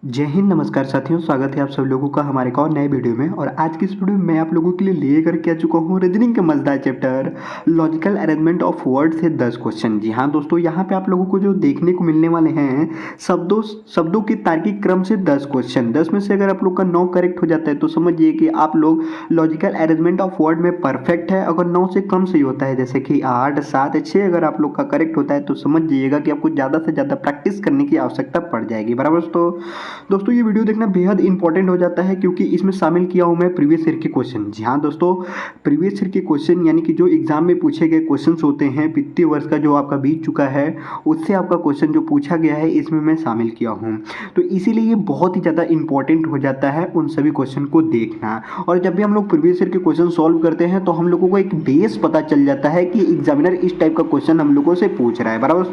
जय हिंद, नमस्कार साथियों। स्वागत है आप सब लोगों का हमारे एक और नए वीडियो में। और आज की इस वीडियो में मैं आप लोगों के लिए लेकर के आ चुका हूँ रीजनिंग के मजेदार chapter logical arrangement of word से 10 क्वेश्चन। जी हाँ दोस्तों, यहाँ पे आप लोगों को जो देखने को मिलने वाले हैं शब्दों के तार्किक क्रम से 10 क्वेश्चन। 10 में से अगर आप लोग का 9 करेक्ट हो जाता है तो समझिए कि आप लोग लॉजिकल अरेंजमेंट ऑफ वर्ड में परफेक्ट है। अगर 9 से कम सही होता है, जैसे कि 8, 7, 6 अगर आप लोग का करेक्ट होता है तो समझ जाइएगा कि आपको ज़्यादा से ज़्यादा प्रैक्टिस करने की आवश्यकता पड़ जाएगी। बराबर दोस्तों ये वीडियो देखना बेहद इंपॉर्टेंट हो जाता है क्योंकि इसमें शामिल किया हूं मैं प्रीवियस ईयर के क्वेश्चन। जी हाँ दोस्तों, प्रीवियस ईयर के क्वेश्चन यानी कि जो एग्जाम में पूछे गए क्वेश्चंस होते हैं वित्तीय वर्ष का जो आपका बीत चुका है उससे आपका क्वेश्चन जो पूछा गया है इसमें मैं शामिल किया हूँ। तो इसीलिए ये बहुत ही ज़्यादा इंपॉर्टेंट हो जाता है उन सभी क्वेश्चन को देखना। और जब भी हम लोग प्रीवियस ईयर के क्वेश्चन सॉल्व करते हैं तो हम लोगों को एक बेस पता चल जाता है कि एग्जामिनर इस टाइप का क्वेश्चन हम लोगों से पूछ रहा है। बराबर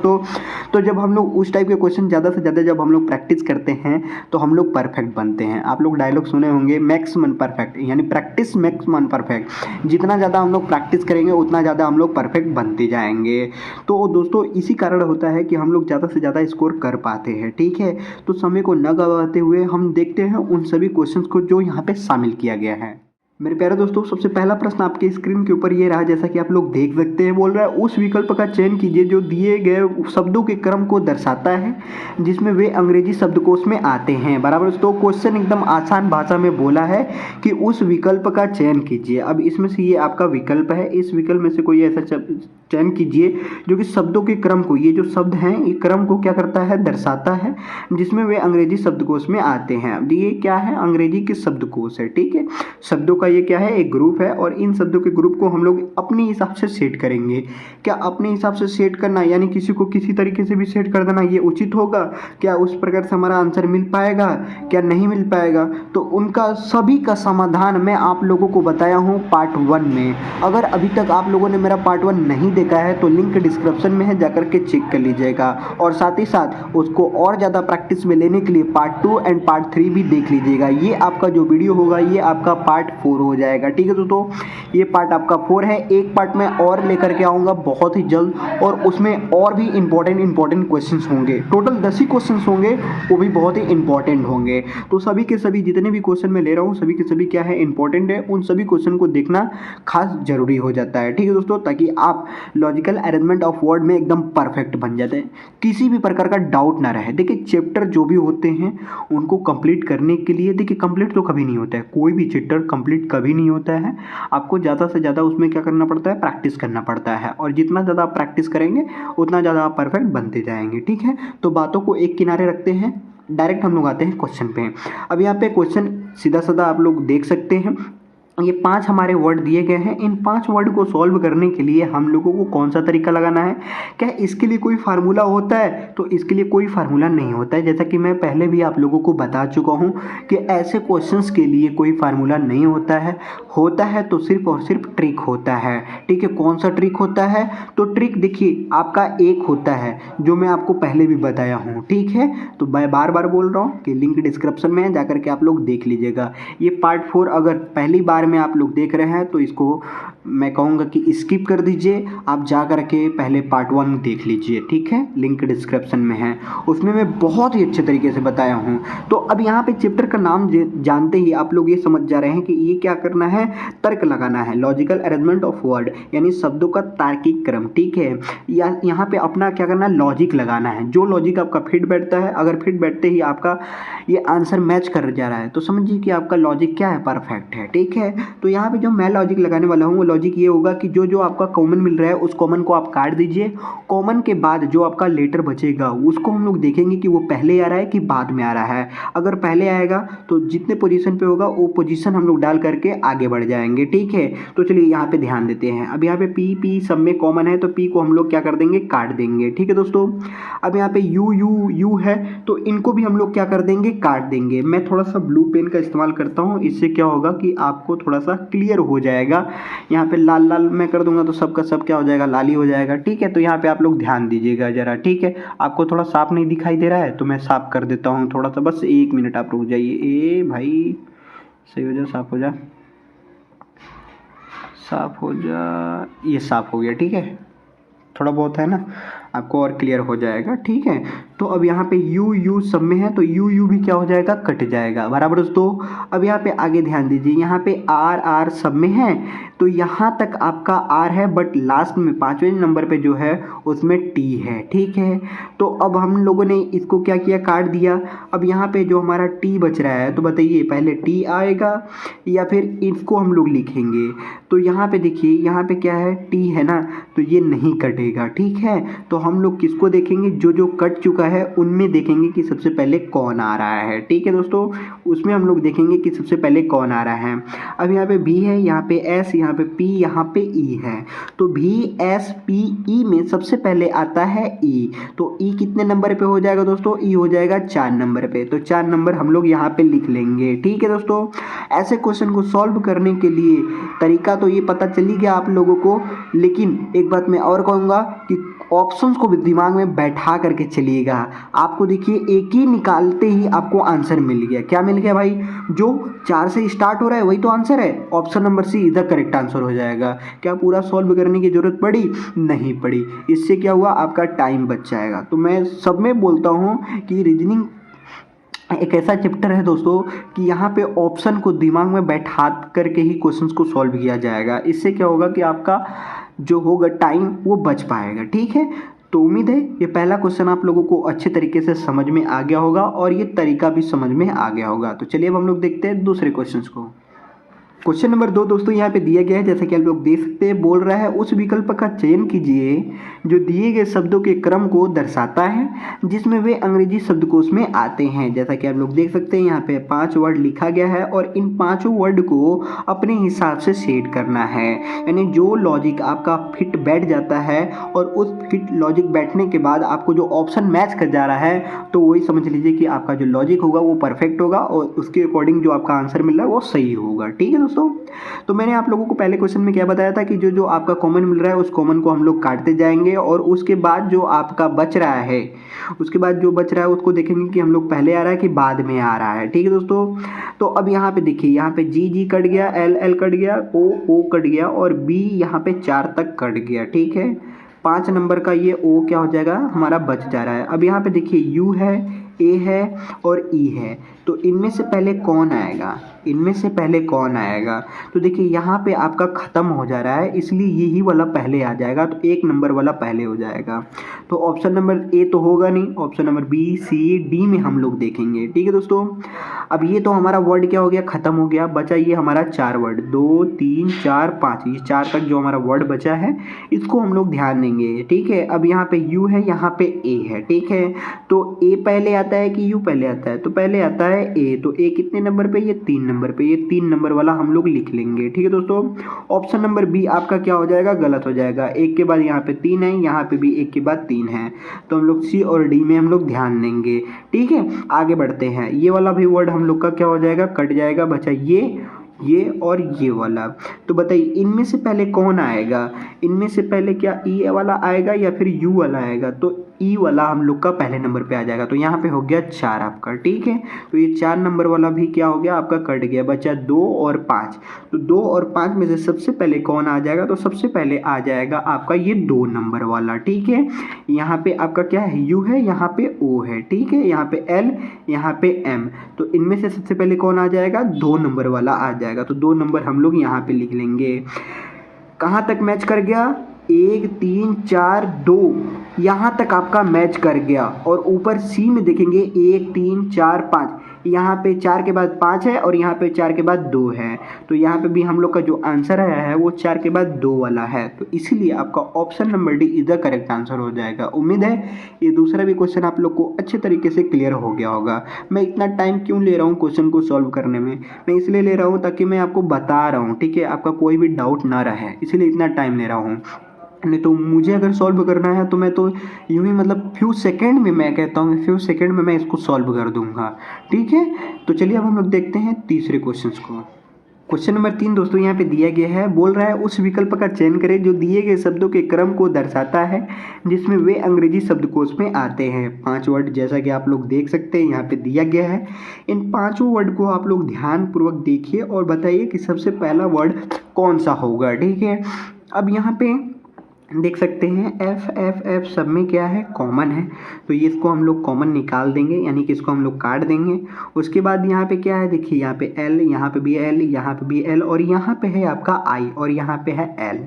तो जब हम लोग उस टाइप के क्वेश्चन ज़्यादा से ज़्यादा जब हम लोग प्रैक्टिस करते हैं तो हम लोग परफेक्ट बनते हैं। आप लोग डायलॉग सुने होंगे, मैक्स मन परफेक्ट, यानी प्रैक्टिस मैक्स मन परफेक्ट। जितना ज़्यादा हम लोग प्रैक्टिस करेंगे उतना ज़्यादा हम लोग परफेक्ट बनते जाएंगे। तो दोस्तों इसी कारण होता है कि हम लोग ज़्यादा से ज़्यादा स्कोर कर पाते हैं। ठीक है, तो समय को न गवाते हुए हम देखते हैं उन सभी क्वेश्चंस को जो यहाँ पे शामिल किया गया है। मेरे प्यारे दोस्तों, सबसे पहला प्रश्न आपके स्क्रीन के ऊपर ये रहा, जैसा कि आप लोग देख सकते हैं। बोल रहा है उस विकल्प का चयन कीजिए जो दिए गए शब्दों के क्रम को दर्शाता है जिसमें वे अंग्रेजी शब्दकोश में आते हैं। बराबर दोस्तों, क्वेश्चन एकदम आसान भाषा में बोला है कि उस विकल्प का चयन कीजिए। अब इसमें से ये आपका विकल्प है, इस विकल्प में से कोई ऐसा चयन कीजिए जो कि शब्दों के क्रम को, ये जो शब्द हैं ये क्रम को क्या करता है, दर्शाता है, जिसमें वे अंग्रेजी शब्दकोश में आते हैं। अब ये क्या है, अंग्रेजी के शब्दकोश है। ठीक है, शब्दों का ये क्या है, एक ग्रुप है और इन शब्दों के ग्रुप को हम लोग अपने हिसाब से सेट करेंगे। क्या अपने हिसाब से सेट करना यानी किसी को किसी तरीके से भी सेट कर देना ये उचित होगा? क्या उस प्रकार से हमारा आंसर मिल पाएगा, क्या नहीं मिल पाएगा? तो उनका सभी का समाधान मैं आप लोगों को बताया हूँ पार्ट 1 में। अगर अभी तक आप लोगों ने मेरा पार्ट 1 नहीं देखा है तो लिंक डिस्क्रिप्शन में है, जाकर के चेक कर लीजिएगा। और साथ ही साथ उसको और ज़्यादा प्रैक्टिस में लेने के लिए पार्ट 2 एंड पार्ट 3 भी देख लीजिएगा। ये आपका जो वीडियो होगा ये आपका पार्ट 4 हो जाएगा। ठीक है दोस्तों, ये पार्ट आपका 4 है। एक पार्ट में और लेकर के आऊँगा बहुत ही जल्द और उसमें और भी इंपॉर्टेंट क्वेश्चंस होंगे। टोटल 10 ही क्वेश्चंस होंगे, वो भी बहुत ही इंपॉर्टेंट होंगे। तो सभी के सभी जितने भी क्वेश्चन मैं ले रहा हूँ सभी के सभी क्या है, इंपॉर्टेंट है। उन सभी क्वेश्चन को देखना खास जरूरी हो जाता है। ठीक है दोस्तों, ताकि आप लॉजिकल अरेंजमेंट ऑफ वर्ड में एकदम परफेक्ट बन जाते हैं, किसी भी प्रकार का डाउट ना रहे। देखिए चैप्टर जो भी होते हैं उनको कंप्लीट करने के लिए, देखिए कंप्लीट तो कभी नहीं होता है, कोई भी चैप्टर कंप्लीट कभी नहीं होता है। आपको ज़्यादा से ज़्यादा उसमें क्या करना पड़ता है, प्रैक्टिस करना पड़ता है। और जितना ज़्यादा आप प्रैक्टिस करेंगे उतना ज़्यादा आप परफेक्ट बनते जाएंगे। ठीक है, तो बातों को एक किनारे रखते हैं, डायरेक्ट हम लोग आते हैं क्वेश्चन पे। अब यहाँ पे क्वेश्चन सीधा साधा आप लोग देख सकते हैं। ये 5 हमारे वर्ड दिए गए हैं। इन 5 वर्ड को सॉल्व करने के लिए हम लोगों को कौन सा तरीका लगाना है? क्या इसके लिए कोई फार्मूला होता है? तो इसके लिए कोई फार्मूला नहीं होता है। जैसा कि मैं पहले भी आप लोगों को बता चुका हूँ कि ऐसे क्वेश्चंस के लिए कोई फार्मूला नहीं होता है। होता है तो सिर्फ और सिर्फ ट्रिक होता है। ठीक है, कौन सा ट्रिक होता है? तो ट्रिक देखिए आपका एक होता है जो मैं आपको पहले भी बताया हूँ। ठीक है, तो मैं बार बार बोल रहा हूँ कि लिंक डिस्क्रिप्शन में है, जाकर के आप लोग देख लीजिएगा। ये पार्ट 4 अगर पहली बार में आप लोग देख रहे हैं तो इसको मैं कहूँगा कि स्किप कर दीजिए, आप जा कर के पहले पार्ट 1 देख लीजिए। ठीक है, लिंक डिस्क्रिप्शन में है, उसमें मैं बहुत ही अच्छे तरीके से बताया हूँ। तो अब यहाँ पे चैप्टर का नाम जानते ही आप लोग ये समझ जा रहे हैं कि ये क्या करना है, तर्क लगाना है। लॉजिकल अरेंजमेंट ऑफ वर्ड यानी शब्दों का तार्किक क्रम। ठीक है, या यहाँ पे अपना क्या करना है, लॉजिक लगाना है। जो लॉजिक आपका फिट बैठता है, अगर फिट बैठते ही आपका ये आंसर मैच कर जा रहा है तो समझिए कि आपका लॉजिक क्या है, परफेक्ट है। ठीक है, तो यहाँ पे जो मैं लॉजिक लगाने वाला हूँ वो लॉजिक ये होगा कि जो जो आपका कॉमन मिल रहा है उस कॉमन को आप काट दीजिए। कॉमन के बाद जो आपका लेटर बचेगा उसको हम लोग देखेंगे कि वो पहले आ रहा है कि बाद में आ रहा है। अगर पहले आएगा तो जितने पोजीशन पे होगा वो पोजीशन हम लोग डाल करके आगे बढ़ जाएंगे। ठीक है, तो चलिए यहाँ पे ध्यान देते हैं। अब यहाँ पे पी पी सब में कॉमन है तो पी को हम लोग क्या कर देंगे, काट देंगे। ठीक है दोस्तों, अब यहाँ पे यू यू यू है तो इनको भी हम लोग क्या कर देंगे, काट देंगे। मैं थोड़ा सा ब्लू पेन का इस्तेमाल करता हूँ, इससे क्या होगा कि आपको थोड़ा सा क्लियर हो जाएगा। यहाँ पे लाल लाल मैं कर दूंगा तो सबका सब क्या हो जाएगा, लाल ही हो जाएगा। ठीक है, तो यहाँ पे आप लोग ध्यान दीजिएगा जरा। ठीक है, आपको थोड़ा साफ नहीं दिखाई दे रहा है तो मैं साफ कर देता हूँ थोड़ा सा, बस 1 मिनट आप रुक जाइए। ए भाई सही हो जा, साफ हो जा, साफ हो जा, ये साफ हो गया। ठीक है, थोड़ा बहुत है ना। आपको और क्लियर हो जाएगा। ठीक है, तो अब यहाँ पे यू यू सब में है तो यू यू भी क्या हो जाएगा, कट जाएगा। बराबर दोस्तों, अब यहाँ पे आगे ध्यान दीजिए, यहाँ पे आर आर सब में है तो यहाँ तक आपका आर है, बट लास्ट में 5वें नंबर पे जो है उसमें टी है। ठीक है, तो अब हम लोगों ने इसको क्या किया, काट दिया। अब यहाँ पे जो हमारा टी बच रहा है तो बताइए पहले टी आएगा या फिर इसको हम लोग लिखेंगे। तो यहाँ पे देखिए, यहाँ पे क्या है, टी है ना, तो ये नहीं कटेगा। ठीक है, तो हम लोग किसको देखेंगे, जो जो कट चुका है उनमें देखेंगे कि सबसे पहले कौन आ रहा है। ठीक है दोस्तों, उसमें हम लोग देखेंगे कि सबसे पहले कौन आ रहा है। अब यहाँ पे बी है, यहाँ पे एस, यहाँ पे पी, यहाँ पे ई है। तो भी एस पी ई में सबसे पहले आता है ई। तो ई कितने नंबर पे हो जाएगा दोस्तों, ई हो जाएगा 4 नंबर पे। तो 4 नंबर हम लोग यहाँ पे लिख लेंगे। ठीक है दोस्तों, ऐसे क्वेश्चन को सॉल्व करने के लिए तरीका तो ये पता चली गया आप लोगों को, लेकिन एक बात मैं और कहूँगा कि ऑप्शंस को भी दिमाग में बैठा करके चलिएगा। आपको देखिए एक ही निकालते ही आपको आंसर मिल गया। क्या मिल गया भाई, जो 4 से स्टार्ट हो रहा है वही तो आंसर है। ऑप्शन नंबर सी इधर करेक्ट आंसर हो जाएगा। क्या पूरा सॉल्व करने की जरूरत पड़ी, नहीं पड़ी। इससे क्या हुआ, आपका टाइम बच जाएगा। तो मैं सब में बोलता हूँ कि रीजनिंग एक ऐसा चैप्टर है दोस्तों कि यहाँ पे ऑप्शन को दिमाग में बैठा करके ही क्वेश्चंस को सॉल्व किया जाएगा। इससे क्या होगा कि आपका जो होगा टाइम वो बच पाएगा। ठीक है, तो उम्मीद है ये पहला क्वेश्चन आप लोगों को अच्छे तरीके से समझ में आ गया होगा और ये तरीका भी समझ में आ गया होगा। तो चलिए अब हम लोग देखते हैं दूसरे क्वेश्चंस को। क्वेश्चन नंबर 2 दोस्तों यहाँ पे दिया गया है, जैसे कि आप लोग देख सकते हैं, बोल रहा है उस विकल्प का चयन कीजिए जो दिए गए शब्दों के क्रम को दर्शाता है जिसमें वे अंग्रेजी शब्दकोश में आते हैं। जैसा कि आप लोग देख सकते हैं यहाँ पे 5 वर्ड लिखा गया है और इन 5 वर्ड को अपने हिसाब से सेट करना है। यानी जो लॉजिक आपका फिट बैठ जाता है और उस फिट लॉजिक बैठने के बाद आपको जो ऑप्शन मैच कर जा रहा है तो वही समझ लीजिए कि आपका जो लॉजिक होगा वो परफेक्ट होगा और उसके अकॉर्डिंग जो आपका आंसर मिल रहा है वो सही होगा। ठीक है दोस्तों, तो मैंने आप लोगों को पहले क्वेश्चन में क्या बताया था कि जो जो आपका कॉमन मिल रहा है उस कॉमन को हम लोग काटते जाएंगे और उसके बाद जो आपका बच रहा है, उसके बाद जो बच रहा है उसको देखेंगे कि हम लोग पहले आ रहा है कि बाद में आ रहा है। ठीक है दोस्तों, तो अब यहाँ पे देखिए, यहाँ पे जी जी कट गया, एल एल कट गया, ओ ओ कट गया और बी यहाँ पे 4 तक कट गया। ठीक है, 5 नंबर का ये ओ क्या हो जाएगा, हमारा बच जा रहा है। अब यहाँ पे देखिए यू है, ए है और ई है, तो इनमें से पहले कौन आएगा, इनमें से पहले कौन आएगा। तो देखिए यहाँ पे आपका ख़त्म हो जा रहा है, इसलिए यही वाला पहले आ जाएगा, तो 1 नंबर वाला पहले हो जाएगा। तो ऑप्शन नंबर ए तो होगा नहीं, option number B C D में हम लोग देखेंगे। ठीक है दोस्तों, अब ये तो हमारा वर्ड क्या हो गया, ख़त्म हो गया। बचा ये हमारा 4 वर्ड, 2 3 4 5, ये 4 तक जो हमारा वर्ड बचा है इसको हम लोग ध्यान देंगे। ठीक है, अब यहाँ पे यू है, यहाँ पे ए है। ठीक है, तो ए पहले आता है कि यू पहले आता है, तो पहले आता है ए। तो ए कितने नंबर पे, ये 3 नंबर पे, ये 3 नंबर वाला हम लोग लिख लेंगे। ठीक है दोस्तों, ऑप्शन नंबर बी आपका क्या हो जाएगा, गलत हो जाएगा। एक के बाद यहाँ पे 3 है, यहाँ पे भी एक के बाद 3 है, तो हम लोग सी और डी में हम लोग ध्यान देंगे। ठीक है, आगे बढ़ते हैं। ये वाला भी वर्ड हम लोग का क्या हो जाएगा, कट जाएगा। बचा ये और ये वाला। तो बताइए इनमें से पहले कौन आएगा, इनमें से पहले क्या ई वाला आएगा या फिर यू वाला आएगा। तो ई वाला हम लोग का पहले नंबर पे आ जाएगा, तो यहाँ पे हो गया 4 आपका। ठीक है, तो ये 4 नंबर वाला भी क्या हो गया, आपका कट गया। बचा 2 और 5, तो 2 और 5 में से सबसे पहले कौन आ जाएगा, तो सबसे पहले आ जाएगा आपका ये 2 नंबर वाला। ठीक है, यहाँ पे आपका क्या है, यू है, यहाँ पे ओ है। ठीक है, यहाँ पे एल, यहाँ पे एम, तो इनमें से सबसे पहले कौन आ जाएगा, 2 नंबर वाला आ जाएगा। तो 2 नंबर हम लोग यहाँ पे लिख लेंगे। कहाँ तक मैच कर गया, 1 3 4 2, यहाँ तक आपका मैच कर गया। और ऊपर सी में देखेंगे 1 3 4 5, यहाँ पे 4 के बाद 5 है और यहाँ पे 4 के बाद 2 है, तो यहाँ पे भी हम लोग का जो आंसर आया है वो 4 के बाद 2 वाला है। तो इसीलिए आपका ऑप्शन नंबर डी इधर करेक्ट आंसर हो जाएगा। उम्मीद है ये दूसरा भी क्वेश्चन आप लोग को अच्छे तरीके से क्लियर हो गया होगा। मैं इतना टाइम क्यों ले रहा हूँ क्वेश्चन को सॉल्व करने में, मैं इसलिए ले रहा हूँ ताकि मैं आपको बता रहा हूँ। ठीक है, आपका कोई भी डाउट ना रहे, इसीलिए इतना टाइम ले रहा हूँ। नहीं तो मुझे अगर सॉल्व करना है तो मैं तो यूँ ही मतलब फ्यू सेकंड में, मैं कहता हूँ फ्यू सेकंड में मैं इसको सॉल्व कर दूंगा। ठीक है, तो चलिए अब हम लोग देखते हैं तीसरे क्वेश्चन को। क्वेश्चन नंबर 3 दोस्तों यहाँ पे दिया गया है, बोल रहा है उस विकल्प का चयन करें जो दिए गए शब्दों के क्रम को दर्शाता है जिसमें वे अंग्रेजी शब्दकोश में आते हैं। 5 वर्ड जैसा कि आप लोग देख सकते हैं यहाँ पे दिया गया है। इन 5 वर्ड को आप लोग ध्यानपूर्वक देखिए और बताइए कि सबसे पहला वर्ड कौन सा होगा। ठीक है, अब यहाँ पे देख सकते हैं एफ एफ एफ सब में क्या है, कॉमन है। तो ये इसको हम लोग कॉमन निकाल देंगे, यानी कि इसको हम लोग काट देंगे। उसके बाद यहाँ पे क्या है, देखिए यहाँ पे एल, यहाँ पे भी एल, यहाँ पे भी एल, और यहाँ पे है आपका आई, और यहाँ पे है एल।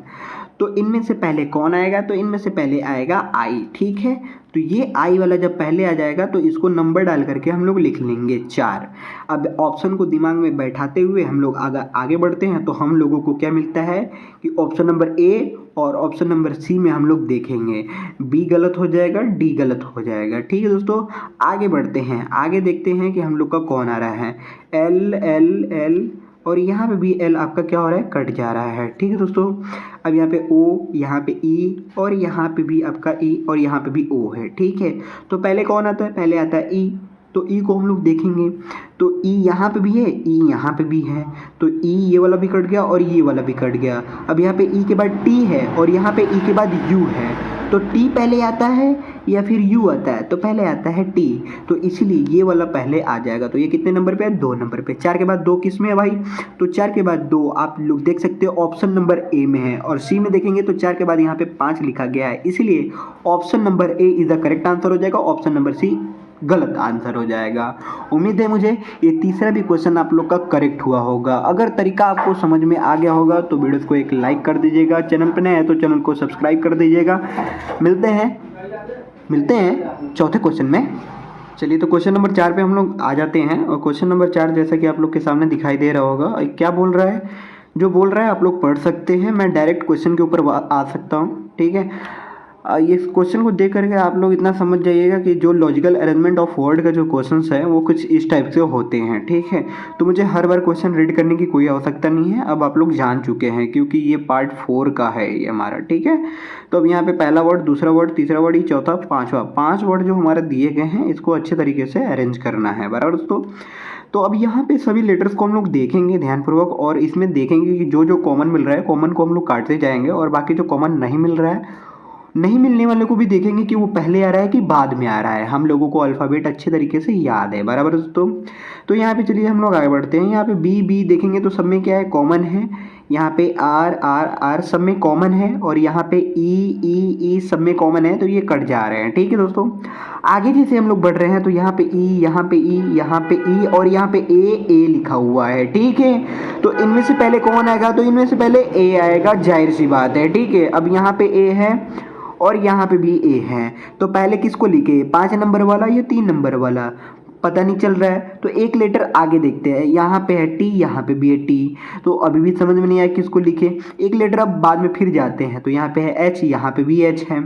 तो इनमें से पहले कौन आएगा, तो इनमें से पहले आएगा आई, ठीक है। तो ये आई वाला जब पहले आ जाएगा तो इसको नंबर डाल करके हम लोग लिख लेंगे 4। अब ऑप्शन को दिमाग में बैठाते हुए हम लोग आगे बढ़ते हैं, तो हम लोगों को क्या मिलता है कि ऑप्शन नंबर ए और ऑप्शन नंबर सी में हम लोग देखेंगे बी गलत हो जाएगा, डी गलत हो जाएगा, ठीक है दोस्तों। आगे बढ़ते हैं, आगे देखते हैं कि हम लोग का कौन आ रहा है, एल एल एल, और यहाँ पे भी एल आपका क्या हो रहा है, कट जा रहा है, ठीक है दोस्तों। अब यहाँ पे ओ, यहाँ पे ई, और यहाँ पे भी आपका ई, और यहाँ पे भी ओ है, ठीक है। तो पहले कौन आता है, पहले आता है ई। तो ई को हम लोग देखेंगे, तो ई यहाँ पे भी है, ई यहाँ पे भी है, तो ई ये वाला भी कट गया और ये वाला भी कट गया। अब यहाँ पे ई के बाद टी है और यहाँ पे ई के बाद यू है, तो टी पहले आता है या फिर यू आता है, तो पहले आता है टी, तो इसीलिए ये वाला पहले आ जाएगा। तो ये कितने नंबर पे है, 2 नंबर पे। 4 के बाद 2 किस में है भाई, तो 4 के बाद 2 आप लोग देख सकते हो ऑप्शन नंबर ए में है, और सी में देखेंगे तो 4 के बाद यहाँ पे 5 लिखा गया है, इसलिए option number A is the correct answer हो जाएगा, ऑप्शन नंबर सी गलत आंसर हो जाएगा। उम्मीद है मुझे ये तीसरा भी क्वेश्चन आप लोग का करेक्ट हुआ होगा। अगर तरीका आपको समझ में आ गया होगा तो वीडियो को एक लाइक कर दीजिएगा, चैनल पर नए हैं तो चैनल को सब्सक्राइब कर दीजिएगा। मिलते हैं चौथे क्वेश्चन में। चलिए, तो क्वेश्चन नंबर 4 पे हम लोग आ जाते हैं, और क्वेश्चन नंबर 4 जैसा कि आप लोग के सामने दिखाई दे रहा होगा, क्या बोल रहा है, जो बोल रहा है आप लोग पढ़ सकते हैं, मैं डायरेक्ट क्वेश्चन के ऊपर आ सकता हूँ, ठीक है। ये क्वेश्चन को देख करके आप लोग इतना समझ जाइएगा कि जो लॉजिकल अरेंजमेंट ऑफ वर्ड का जो क्वेश्चंस है वो कुछ इस टाइप से होते हैं, ठीक है। तो मुझे हर बार क्वेश्चन रीड करने की कोई आवश्यकता नहीं है, अब आप लोग जान चुके हैं क्योंकि ये पार्ट 4 का है ये हमारा, ठीक है। तो अब यहाँ पे पहला वर्ड, दूसरा वर्ड, तीसरा वर्ड, ये चौथा, पाँचवा, 5 वर्ड जो हमारे दिए गए हैं इसको अच्छे तरीके से अरेंज करना है, बराबर दोस्तों। तो अब यहाँ पे सभी लेटर्स को हम लोग देखेंगे ध्यानपूर्वक, और इसमें देखेंगे कि जो जो कॉमन मिल रहा है कॉमन को हम लोग काटते जाएंगे, और बाकी जो कॉमन नहीं मिल रहा है, नहीं मिलने वाले को भी देखेंगे कि वो पहले आ रहा है कि बाद में आ रहा है। हम लोगों को अल्फ़ाबेट अच्छे तरीके से याद है, बराबर दोस्तों। तो यहाँ पे चलिए हम लोग आगे बढ़ते हैं। यहाँ पे बी बी देखेंगे तो सब में क्या है, कॉमन है। यहाँ पे आर आर आर सब में कॉमन है, और यहाँ पे ई ई ई सब में कॉमन है, तो ये कट जा रहे हैं, ठीक है दोस्तों। आगे जैसे हम लोग बढ़ रहे हैं तो यहाँ पे ई, यहाँ पे ई, यहाँ पे ई, और यहाँ पे ए लिखा हुआ है, ठीक है। तो इनमें से पहले कौन आएगा, तो इनमें से पहले ए आएगा, जाहिर सी बात है, ठीक है। अब यहाँ पे ए है और यहाँ पे भी ए है, तो पहले किसको लिखे, 5 नंबर वाला या 3 नंबर वाला, पता नहीं चल रहा है। तो एक लेटर आगे देखते हैं, यहाँ पे है टी, यहाँ पे भी है टी, तो अभी भी समझ में नहीं आया किसको लिखे। एक लेटर अब बाद में फिर जाते हैं, तो यहाँ पे है एच, यहाँ पे भी एच है,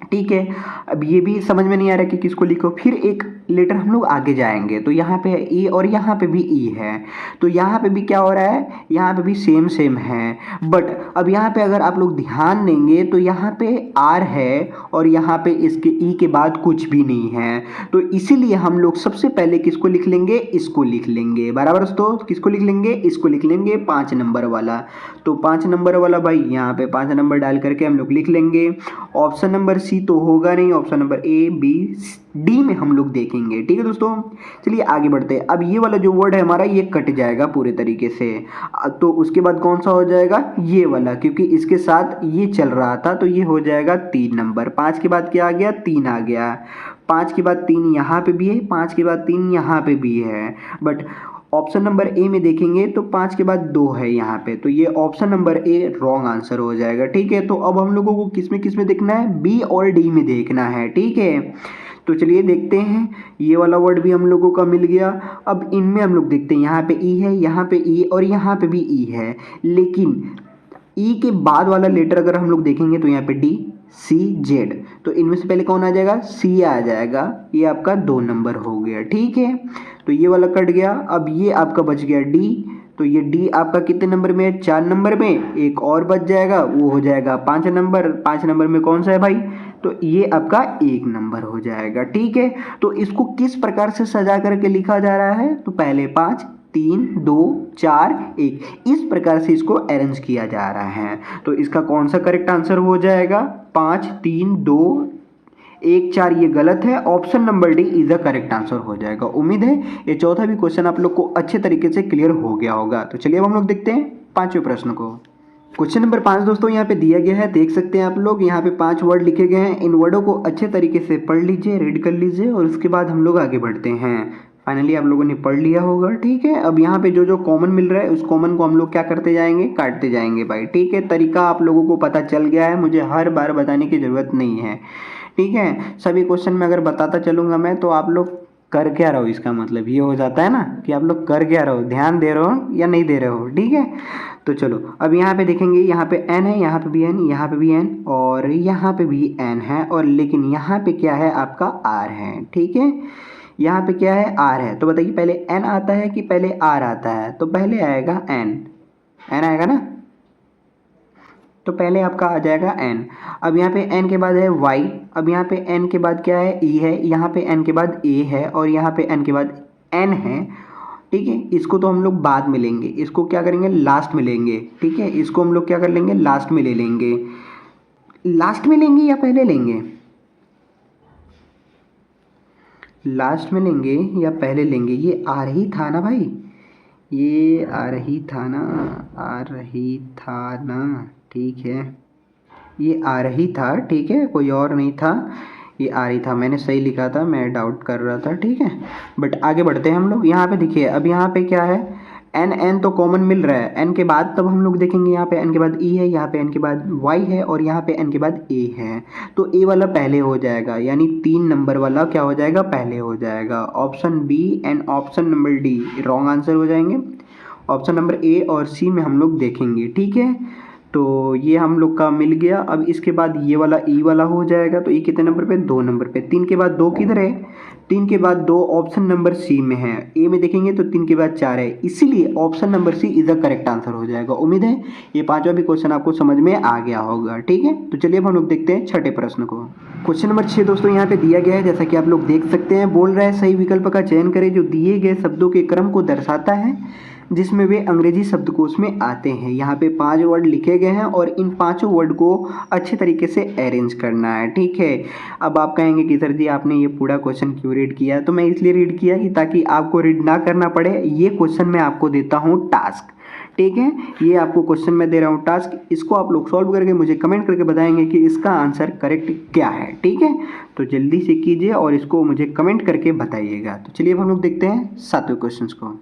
ठीक है। अब ये भी समझ में नहीं आ रहा कि किसको लिखो। फिर एक लेटर हम लोग आगे जाएंगे, तो यहाँ पे है ई और यहाँ पे भी ई है, तो यहाँ पे भी क्या हो रहा है, यहाँ पे भी सेम सेम है। बट अब यहाँ पे अगर आप लोग ध्यान देंगे तो यहाँ पे आर है और यहाँ पे इसके ई के बाद कुछ भी नहीं है, तो इसीलिए हम लोग सबसे पहले किसको लिख लेंगे, इसको लिख लेंगे, बराबर दोस्तों। किसको लिख लेंगे, इसको लिख लेंगे, 5 नंबर वाला। तो 5 नंबर वाला भाई यहाँ पे 5 नंबर डाल करके हम लोग लिख लेंगे। ऑप्शन नंबर सी तो होगा नहीं, option number A B D में हम लोग देखेंगे, ठीक है दोस्तों। चलिए आगे बढ़ते हैं। अब ये वाला जो वर्ड है हमारा ये कट जाएगा पूरे तरीके से, तो उसके बाद कौन सा हो जाएगा, ये वाला, क्योंकि इसके साथ ये चल रहा था, तो ये हो जाएगा 3 नंबर। 5 के बाद क्या आ गया, 3 आ गया। 5 के बाद 3 यहाँ पे भी है, 5 के बाद 3 यहाँ पे भी है, बट ऑप्शन नंबर ए में देखेंगे तो 5 के बाद 2 है यहाँ पे, तो ये ऑप्शन नंबर ए रॉन्ग आंसर हो जाएगा, ठीक है। तो अब हम लोगों को किस में देखना है, बी और डी में देखना है, ठीक है। तो चलिए देखते हैं, ये वाला वर्ड भी हम लोगों का मिल गया। अब इनमें हम लोग देखते हैं, यहाँ पे ई है, यहाँ पे ई और यहाँ पे भी ई है, लेकिन ई के बाद वाला लेटर अगर हम लोग देखेंगे तो यहाँ पे डी सी जेड, तो इनमें से पहले कौन आ जाएगा, सी आ जाएगा, ये आपका 2 नंबर हो गया, ठीक है। तो ये वाला कट गया। अब ये आपका बच गया डी, तो ये डी आपका कितने नंबर में है, 4 नंबर में। एक और बच जाएगा, वो हो जाएगा 5 नंबर। 5 नंबर में कौन सा है भाई, तो ये आपका 1 नंबर हो जाएगा, ठीक है। तो इसको किस प्रकार से सजा करके लिखा जा रहा है, तो पहले 5 3 2 4 1 इस प्रकार से इसको अरेंज किया जा रहा है। तो इसका कौन सा करेक्ट आंसर हो जाएगा, 5 3 2 1 4 ये गलत है, option number D is the correct answer हो जाएगा। उम्मीद है ये चौथा भी क्वेश्चन आप लोग को अच्छे तरीके से क्लियर हो गया होगा। तो चलिए अब हम लोग देखते हैं 5वें प्रश्न को। क्वेश्चन नंबर 5 दोस्तों यहाँ पे दिया गया है, देख सकते हैं आप लोग, यहाँ पे 5 वर्ड लिखे गए हैं। इन वर्डों को अच्छे तरीके से पढ़ लीजिए, रीड कर लीजिए और उसके बाद हम लोग आगे बढ़ते हैं। फाइनली आप लोगों ने पढ़ लिया होगा, ठीक है। अब यहाँ पे जो जो कॉमन मिल रहा है उस कॉमन को हम लोग क्या करते जाएंगे, काटते जाएंगे भाई, ठीक है। तरीका आप लोगों को पता चल गया है, मुझे हर बार बताने की ज़रूरत नहीं है, ठीक है। सभी क्वेश्चन में अगर बताता चलूँगा मैं तो आप लोग कर क्या रहो, इसका मतलब ये हो जाता है ना कि आप लोग कर क्या रहो, ध्यान दे रहे हो या नहीं दे रहे हो, ठीक है। तो चलो अब यहाँ पे देखेंगे, यहाँ पे एन है, यहाँ पे भी एन, यहाँ पे भी एन और यहाँ पे भी एन है, और लेकिन यहाँ पे क्या है आपका आर है, ठीक है। यहाँ पे क्या है, आर है। तो बताइए पहले एन आता है कि पहले आर आता है? तो पहले आएगा एन, एन आएगा ना, तो पहले आपका आ जाएगा एन। अब यहाँ पे एन के बाद है वाई, अब यहाँ पे एन के बाद क्या है, ई है, यहाँ पे एन के बाद ए है और यहाँ पे एन के बाद एन है, ठीक है। इसको तो हम लोग बाद में लेंगे, इसको क्या करेंगे, लास्ट में लेंगे, ठीक है। इसको हम लोग क्या कर लेंगे, लास्ट में ले लेंगे। लास्ट में लेंगे या पहले लेंगे, लास्ट में लेंगे या पहले लेंगे? ये आ रही था ना भाई, ये आ रही था ना, आ रही था ना, ठीक है। ये आ रही था, ठीक है, कोई और नहीं था, ये आ रही था। मैंने सही लिखा था, मैं डाउट कर रहा था, ठीक है। बट आगे बढ़ते हैं हम लोग। यहाँ पे देखिए, अब यहाँ पे क्या है, एन, एन तो कॉमन मिल रहा है। एन के बाद तब हम लोग देखेंगे, यहाँ पे एन के बाद ई है, यहाँ पे एन के बाद वाई है और यहाँ पे एन के बाद ए है। तो ए वाला पहले हो जाएगा, यानी 3 नंबर वाला क्या हो जाएगा, पहले हो जाएगा। Option B and option number D wrong answer हो जाएंगे। ऑप्शन नंबर ए और सी में हम लोग देखेंगे, ठीक है। तो ये हम लोग का मिल गया। अब इसके बाद ये वाला ई वाला हो जाएगा, तो ई कितने नंबर पे, 2 नंबर पे। 3 के बाद 2 किधर है, 3 के बाद 2 ऑप्शन नंबर सी में है। ए में देखेंगे तो 3 के बाद 4 है, इसीलिए option number C is the correct answer हो जाएगा। उम्मीद है ये 5वां भी क्वेश्चन आपको समझ में आ गया होगा, ठीक है। तो चलिए अब हम लोग देखते हैं छठे प्रश्न को। क्वेश्चन नंबर 6 दोस्तों यहाँ पे दिया गया है, जैसा कि आप लोग देख सकते हैं, बोल रहा है सही विकल्प का चयन करें जो दिए गए शब्दों के क्रम को दर्शाता है जिसमें वे अंग्रेजी शब्दकोश में आते हैं। यहाँ पे 5 वर्ड लिखे गए हैं और इन 5 वर्ड को अच्छे तरीके से अरेंज करना है, ठीक है। अब आप कहेंगे कि सर जी आपने ये पूरा क्वेश्चन क्यों रीड किया, तो मैं इसलिए रीड किया कि ताकि आपको रीड ना करना पड़े। ये क्वेश्चन मैं आपको देता हूँ टास्क, ठीक है। ये आपको क्वेश्चन मैं दे रहा हूँ टास्क, इसको आप लोग सॉल्व करके मुझे कमेंट करके बताएंगे कि इसका आंसर करेक्ट क्या है, ठीक है। तो जल्दी से कीजिए और इसको मुझे कमेंट करके बताइएगा। तो चलिए अब हम लोग देखते हैं 7वें क्वेश्चन को।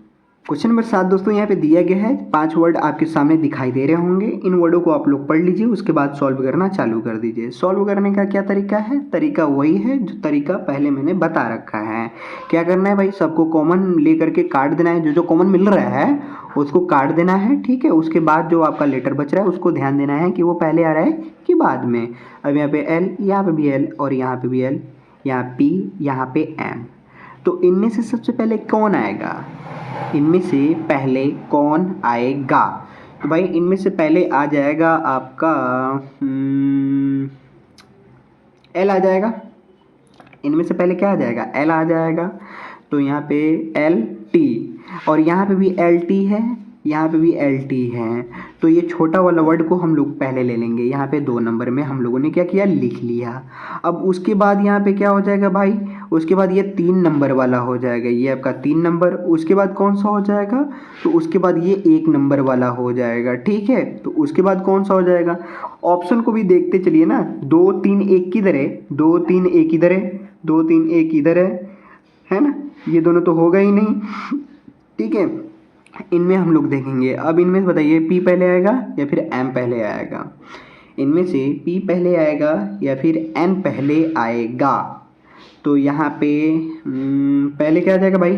क्वेश्चन नंबर 7 दोस्तों यहाँ पे दिया गया है, 5 वर्ड आपके सामने दिखाई दे रहे होंगे। इन वर्डों को आप लोग पढ़ लीजिए, उसके बाद सॉल्व करना चालू कर दीजिए। सॉल्व करने का क्या तरीका है, तरीका वही है जो तरीका पहले मैंने बता रखा है। क्या करना है भाई, सबको कॉमन ले करके काट देना है, जो जो कॉमन मिल रहा है उसको काट देना है, ठीक है। उसके बाद जो आपका लेटर बच रहा है उसको ध्यान देना है कि वो पहले आ रहा है कि बाद में। अब यहाँ पे एल, यहाँ पे भी एल और यहाँ पे भी एल, यहाँ पी, यहाँ पे एम। तो इनमें से सबसे पहले कौन आएगा, इनमें से पहले कौन आएगा? तो भाई इनमें से पहले आ जाएगा आपका एल आ जाएगा। इनमें से पहले क्या आ जाएगा, एल आ जाएगा। तो यहाँ पे एल टी और यहाँ पे भी एल टी है, यहाँ पे भी एल टी है। तो ये छोटा वाला वर्ड को हम लोग पहले ले लेंगे। यहाँ पे 2 नंबर में हम लोगों ने क्या किया, लिख लिया। अब उसके बाद यहाँ पे क्या हो जाएगा भाई, उसके बाद ये 3 नंबर वाला हो जाएगा, ये आपका 3 नंबर। उसके बाद कौन सा हो जाएगा, तो उसके बाद ये 1 नंबर वाला हो जाएगा, ठीक है। तो उसके बाद कौन सा हो जाएगा, ऑप्शन को भी देखते चलिए ना, 2 3 1 किधर है, 2 3 1 इधर है, 2 3 1 इधर है ना, ये दोनों तो होगा ही नहीं, ठीक है। इनमें हम लोग देखेंगे। अब इनमें से बताइए पी पहले आएगा या फिर एम पहले आएगा, इनमें से पी पहले आएगा या फिर एन पहले आएगा? तो यहाँ पे पहले क्या आ जाएगा भाई,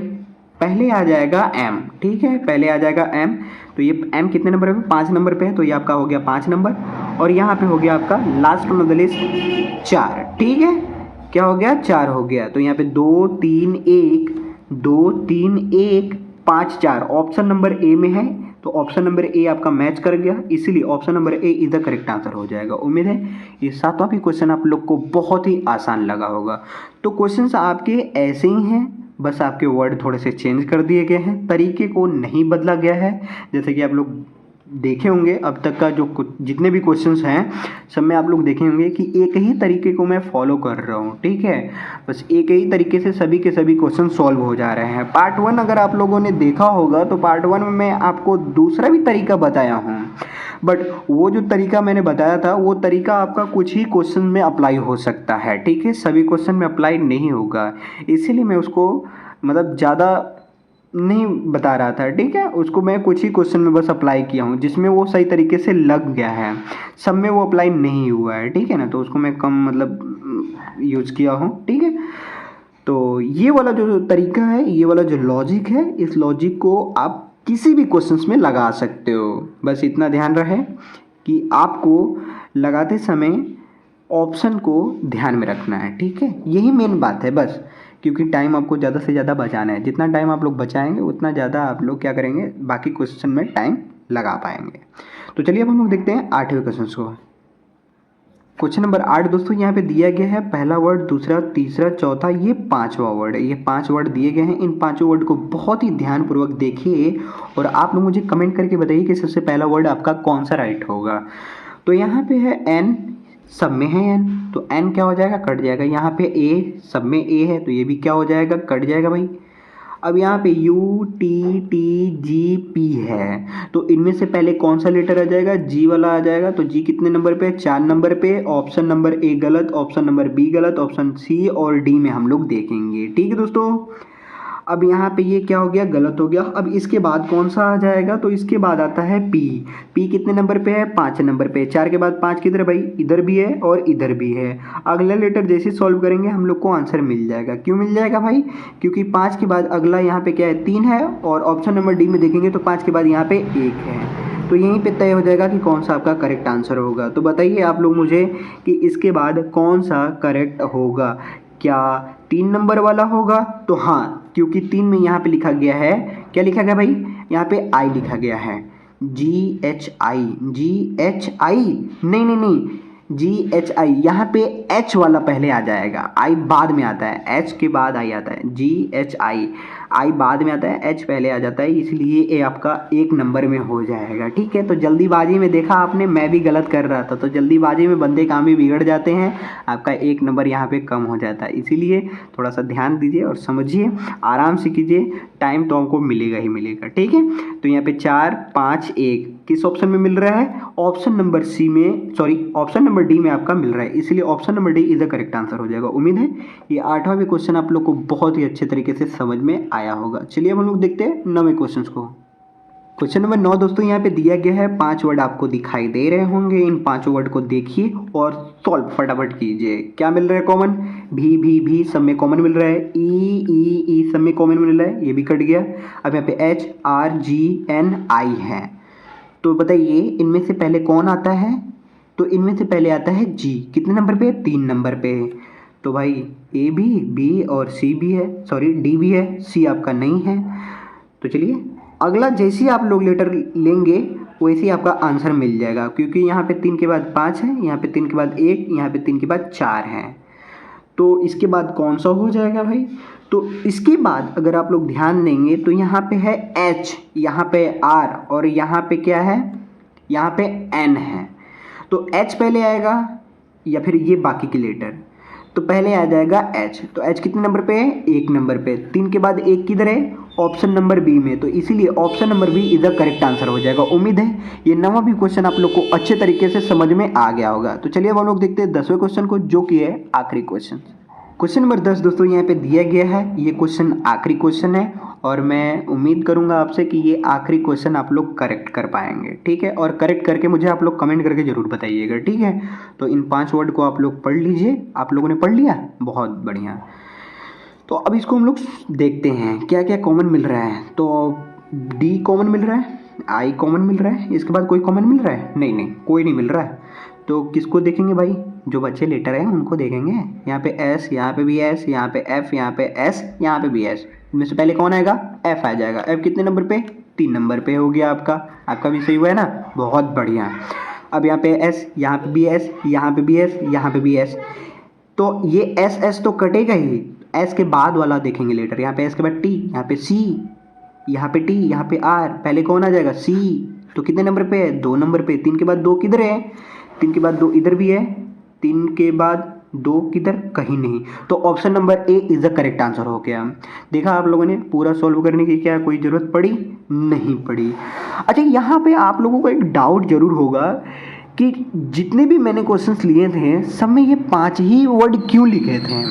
पहले आ जाएगा एम, ठीक है, पहले आ जाएगा एम। तो ये एम कितने नंबर पे, 5 नंबर पे है, तो ये आपका हो गया 5 नंबर। और यहाँ पे हो गया आपका लास्ट ऑन द लिस्ट 4, ठीक है। क्या हो गया, 4 हो गया। तो यहाँ पे 2 3 1, 2 3 1 5 4 ऑप्शन नंबर ए में है, तो ऑप्शन नंबर ए आपका मैच कर गया, इसीलिए option number A is the correct answer हो जाएगा। उम्मीद है ये 7वां भी क्वेश्चन आप लोग को बहुत ही आसान लगा होगा। तो क्वेश्चंस आपके ऐसे ही हैं, बस आपके वर्ड थोड़े से चेंज कर दिए गए हैं, तरीके को नहीं बदला गया है। जैसे कि आप लोग देखे होंगे अब तक का जो जितने भी क्वेश्चंस हैं सब में आप लोग देखे होंगे कि एक ही तरीके को मैं फॉलो कर रहा हूँ, ठीक है। बस एक ही तरीके से सभी के सभी क्वेश्चन सॉल्व हो जा रहे हैं। पार्ट 1 अगर आप लोगों ने देखा होगा तो पार्ट 1 में मैं आपको दूसरा भी तरीका बताया हूँ, बट वो जो तरीका मैंने बताया था वो तरीका आपका कुछ ही क्वेश्चन में अप्लाई हो सकता है, ठीक है, सभी क्वेश्चन में अप्लाई नहीं होगा, इसीलिए मैं उसको मतलब ज़्यादा नहीं बता रहा था, ठीक है। उसको मैं कुछ ही क्वेश्चन में बस अप्लाई किया हूँ जिसमें वो सही तरीके से लग गया है, सब में वो अप्लाई नहीं हुआ है, ठीक है ना। तो उसको मैं कम मतलब यूज़ किया हूँ, ठीक है। तो ये वाला जो तरीका है, ये वाला जो लॉजिक है, इस लॉजिक को आप किसी भी क्वेश्चंस में लगा सकते हो। बस इतना ध्यान रहे कि आपको लगाते समय ऑप्शन को ध्यान में रखना है, ठीक है, यही मेन बात है बस। क्योंकि टाइम आपको ज़्यादा से ज़्यादा बचाना है, जितना टाइम आप लोग बचाएंगे उतना ज़्यादा आप लोग क्या करेंगे, बाकी क्वेश्चन में टाइम लगा पाएंगे। तो चलिए अब हम लोग देखते हैं 8वें क्वेश्चन को। क्वेश्चन नंबर 8 दोस्तों यहाँ पे दिया गया है पहला वर्ड, दूसरा, तीसरा, चौथा, ये 5वां वर्ड है। ये 5 वर्ड दिए गए हैं। इन 5 वर्ड को बहुत ही ध्यानपूर्वक देखिए और आप लोग मुझे कमेंट करके बताइए कि सबसे पहला वर्ड आपका कौन सा राइट होगा। तो यहाँ पे है एन, सब में है एन, तो एन क्या हो जाएगा, कट जाएगा। यहाँ पे ए, सब में ए है तो ये भी क्या हो जाएगा, कट जाएगा भाई। अब यहाँ पे U T T G P है तो इनमें से पहले कौन सा लेटर आ जाएगा, जी वाला आ जाएगा। तो जी कितने नंबर पे, 4 नंबर पे। ऑप्शन नंबर ए गलत, ऑप्शन नंबर बी गलत, ऑप्शन सी और डी में हम लोग देखेंगे, ठीक है दोस्तों। अब यहाँ पे ये क्या हो गया, गलत हो गया। अब इसके बाद कौन सा आ जाएगा, तो इसके बाद आता है पी। पी कितने नंबर पे है, 5 नंबर पे। 4 के बाद 5 किधर है भाई, इधर भी है और इधर भी है। अगला लेटर जैसे सॉल्व करेंगे हम लोग को आंसर मिल जाएगा। क्यों मिल जाएगा भाई, क्योंकि 5 के बाद अगला यहाँ पे क्या है, 3 है और ऑप्शन नंबर डी में देखेंगे तो 5 के बाद यहाँ पे 1 है। तो यहीं पे तय हो जाएगा कि कौन सा आपका करेक्ट आंसर होगा। तो बताइए आप लोग मुझे कि इसके बाद कौन सा करेक्ट होगा, क्या 3 नंबर वाला होगा। तो हाँ, क्योंकि 3 में यहाँ पे लिखा गया है, क्या लिखा गया भाई, यहाँ पे आई लिखा गया है, जी H I, ji H I, नहीं नहीं नहीं, जी एच आई, यहाँ पे एच वाला पहले आ जाएगा, आई बाद में आता है, एच के बाद आई आता है, जी एच आई, आई बाद में आता है, एच पहले आ जाता है, इसलिए ये आपका 1 नंबर में हो जाएगा, ठीक है। तो जल्दीबाजी में देखा आपने, मैं भी गलत कर रहा था, तो जल्दीबाजी में बंदे काम भी बिगड़ जाते हैं, आपका 1 नंबर यहाँ पे कम हो जाता है। इसीलिए थोड़ा सा ध्यान दीजिए और समझिए, आराम से कीजिए, टाइम तो हमको मिलेगा ही मिलेगा, ठीक है। तो यहाँ पे 4, 5, 1 किस ऑप्शन में मिल रहा है, ऑप्शन नंबर सी में, सॉरी ऑप्शन नंबर डी में आपका मिल रहा है, इसलिए option number D is the correct answer हो जाएगा। उम्मीद है ये 8वां भी क्वेश्चन आप लोग को बहुत ही अच्छे तरीके से समझ में आया होगा। चलिए अब हम लोग देखते हैं 9वें क्वेश्चन को। क्वेश्चन नंबर 9 दोस्तों यहाँ पे दिया गया है, 5 वर्ड आपको दिखाई दे रहे होंगे। इन 5 वर्ड को देखिए और सॉल्व फटाफट कीजिए। क्या मिल रहा है कॉमन, भी सब में कॉमन मिल रहा है, ई सब में कॉमन मिल रहा है, ये भी कट गया। अब यहाँ पे एच आर जी एन आई है, तो बताइए इनमें से पहले कौन आता है, तो इनमें से पहले आता है जी, कितने नंबर पे, 3 नंबर पे। तो भाई ए भी, बी और सी भी है, सॉरी डी भी है, सी आपका नहीं है। तो चलिए अगला जैसे ही आप लोग लेटर लेंगे वैसे ही आपका आंसर मिल जाएगा, क्योंकि यहाँ पे 3 के बाद 5 है, यहाँ पे 3 के बाद 1, यहाँ पे 3 के बाद 4 है। तो इसके बाद कौन सा हो जाएगा भाई, तो इसके बाद अगर आप लोग ध्यान देंगे तो यहाँ पे है एच, यहाँ पे आर और यहाँ पे क्या है, यहाँ पे एन है। तो एच पहले आएगा या फिर ये बाकी के लेटर, तो पहले आ जाएगा एच। तो एच कितने नंबर पे है, 1 नंबर पे। 3 के बाद 1 किधर है, ऑप्शन नंबर बी में, तो इसीलिए option number B is the correct answer हो जाएगा। उम्मीद है ये 9वां भी क्वेश्चन आप लोग को अच्छे तरीके से समझ में आ गया होगा। तो चलिए अब हम लोग देखते हैं 10वें क्वेश्चन को, जो कि है आखिरी क्वेश्चन। क्वेश्चन नंबर 10 दोस्तों यहाँ पे दिया गया है, ये क्वेश्चन आखिरी क्वेश्चन है और मैं उम्मीद करूँगा आपसे कि ये आखिरी क्वेश्चन आप लोग करेक्ट कर पाएंगे, ठीक है। और करेक्ट करके मुझे आप लोग कमेंट करके ज़रूर बताइएगा, ठीक है। तो इन 5 वर्ड को आप लोग पढ़ लीजिए। आप लोगों ने पढ़ लिया, बहुत बढ़िया। तो अब इसको हम लोग देखते हैं क्या क्या कॉमन मिल रहा है। तो डी कॉमन मिल रहा है, आई कॉमन मिल रहा है, इसके बाद कोई कॉमन मिल रहा है, नहीं कोई नहीं मिल रहा है। तो किसको देखेंगे भाई, जो बच्चे लेटर हैं उनको देखेंगे। यहाँ पे एस, यहाँ पे भी एस, यहाँ पे एफ, यहाँ पे एस, यहाँ पे भी एस। इनमें से पहले कौन आएगा, एफ आ जाएगा। एफ कितने नंबर पे, 3 नंबर पे हो गया आपका भी सही हुआ है ना, बहुत बढ़िया। अब यहाँ पे एस, यहाँ पे भी एस, यहाँ पे भी एस, यहाँ पे भी एस। तो ये एस तो कटेगा ही, एस के बाद वाला देखेंगे लेटर। यहाँ पे एस के बाद टी, यहाँ पे सी, यहाँ पे टी, यहाँ पे आर, पहले कौन आ जाएगा, सी। तो कितने नंबर पे है? 2 नंबर पे। 3 के बाद 2 किधर है? 3 के बाद 2 इधर भी है। 3 के बाद 2 किधर? कहीं नहीं। तो option number A is the correct answer हो गया। देखा आप लोगों ने, पूरा सॉल्व करने की क्या कोई ज़रूरत पड़ी? नहीं पड़ी। अच्छा, यहाँ पे आप लोगों को एक डाउट जरूर होगा कि जितने भी मैंने क्वेश्चंस लिए थे सब में ये 5 ही वर्ड क्यों लिखे थे।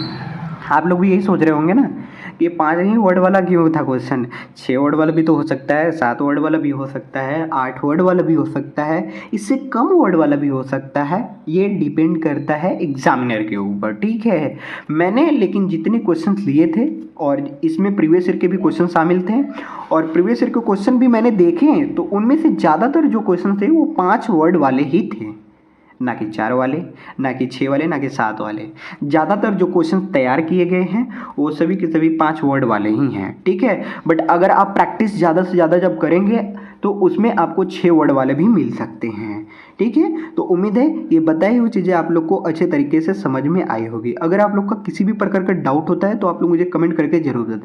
आप लोग भी यही सोच रहे होंगे ना, ये 5 ही वर्ड वाला क्यों था क्वेश्चन? 6 वर्ड वाला भी तो हो सकता है, 7 वर्ड वाला भी हो सकता है, 8 वर्ड वाला भी हो सकता है, इससे कम वर्ड वाला भी हो सकता है। ये डिपेंड करता है एग्जामिनर के ऊपर, ठीक है। मैंने लेकिन जितने क्वेश्चंस लिए थे और इसमें प्रीवियस ईयर के भी क्वेश्चन शामिल थे, और प्रीवियस ईयर के क्वेश्चन भी मैंने देखे, तो उनमें से ज़्यादातर जो क्वेश्चन थे वो 5 वर्ड वाले ही थे, ना कि 4 वाले, ना कि 6 वाले, ना कि 7 वाले। ज़्यादातर जो क्वेश्चन तैयार किए गए हैं वो सभी के सभी 5 वर्ड वाले ही हैं, ठीक है। बट अगर आप प्रैक्टिस ज़्यादा से ज़्यादा जब करेंगे तो उसमें आपको 6 वर्ड वाले भी मिल सकते हैं, ठीक है। तो उम्मीद है ये बताई हुई चीज़ें आप लोग को अच्छे तरीके से समझ में आई होगी। अगर आप लोग का किसी भी प्रकार का डाउट होता है तो आप लोग मुझे कमेंट करके जरूर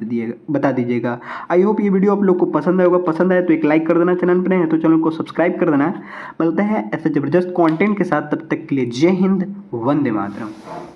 बता दीजिएगा। आई होप ये वीडियो आप लोग को पसंद आएगा। पसंद आए तो एक लाइक कर देना, चैनल पर नए हैं तो चैनल को सब्सक्राइब कर देना। मिलते हैं ऐसे ज़बरदस्त कंटेंट के साथ, तब तक के लिए जय हिंद, वंदे मातरम।